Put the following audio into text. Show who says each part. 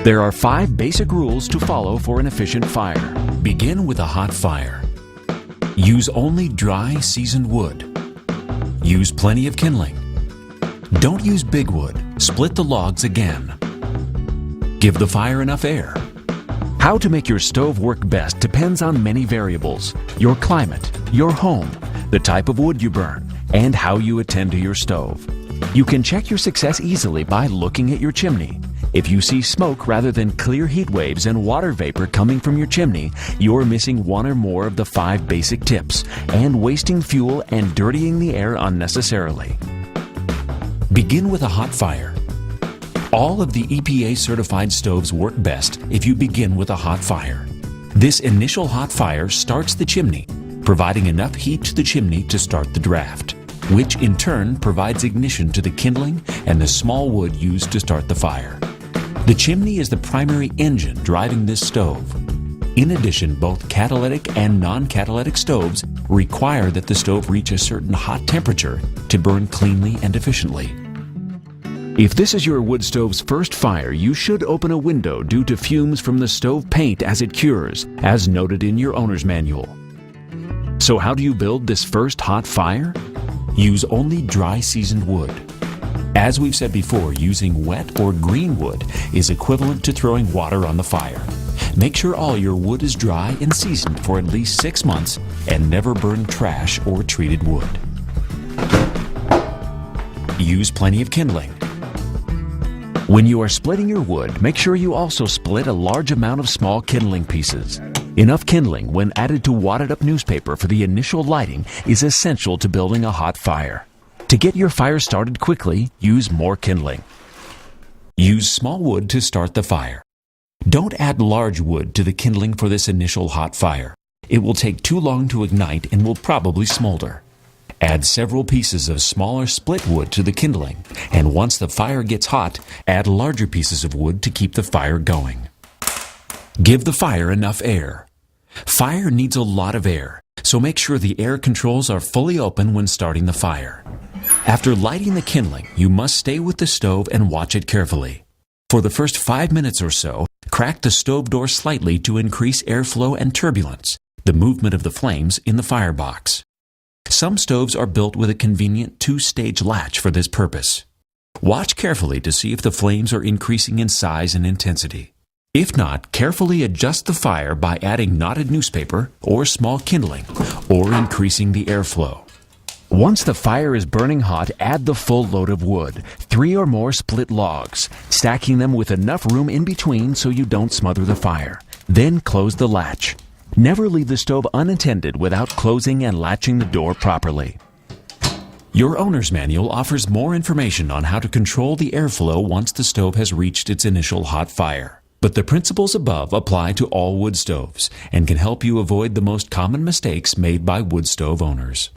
Speaker 1: There are 5 basic rules to follow for an efficient fire. Begin with a hot fire. Use only dry, seasoned wood. Use plenty of kindling. Don't use big wood. Split the logs again. Give the fire enough air. How to make your stove work best depends on many variables: your climate, your home, the type of wood you burn, and how you attend to your stove. You can check your success easily by looking at your chimney. If you see smoke rather than clear heat waves and water vapor coming from your chimney, you're missing one or more of the 5 basic tips and wasting fuel and dirtying the air unnecessarily. Begin with a hot fire. All of the EPA-certified stoves work best if you begin with a hot fire. This initial hot fire starts the chimney, providing enough heat to the chimney to start the draft, which in turn provides ignition to the kindling and the small wood used to start the fire. The chimney is the primary engine driving this stove. In addition, both catalytic and non-catalytic stoves require that the stove reach a certain hot temperature to burn cleanly and efficiently. If this is your wood stove's first fire, you should open a window due to fumes from the stove paint as it cures, as noted in your owner's manual. So how do you build this first hot fire? Use only dry seasoned wood. As we've said before, using wet or green wood is equivalent to throwing water on the fire. Make sure all your wood is dry and seasoned for at least 6 months and never burn trash or treated wood. Use plenty of kindling. When you are splitting your wood, make sure you also split a large amount of small kindling pieces. Enough kindling, when added to wadded up newspaper for the initial lighting, is essential to building a hot fire. To get your fire started quickly, use more kindling. Use small wood to start the fire. Don't add large wood to the kindling for this initial hot fire. It will take too long to ignite and will probably smolder. Add several pieces of smaller split wood to the kindling, and once the fire gets hot, add larger pieces of wood to keep the fire going. Give the fire enough air. Fire needs a lot of air, so make sure the air controls are fully open when starting the fire. After lighting the kindling, you must stay with the stove and watch it carefully. For the first 5 minutes or so, crack the stove door slightly to increase airflow and turbulence, the movement of the flames in the firebox. Some stoves are built with a convenient 2-stage latch for this purpose. Watch carefully to see if the flames are increasing in size and intensity. If not, carefully adjust the fire by adding knotted newspaper or small kindling, or increasing the airflow. Once the fire is burning hot, add the full load of wood, 3 or more split logs, stacking them with enough room in between so you don't smother the fire. Then close the latch. Never leave the stove unattended without closing and latching the door properly. Your owner's manual offers more information on how to control the airflow once the stove has reached its initial hot fire. But the principles above apply to all wood stoves and can help you avoid the most common mistakes made by wood stove owners.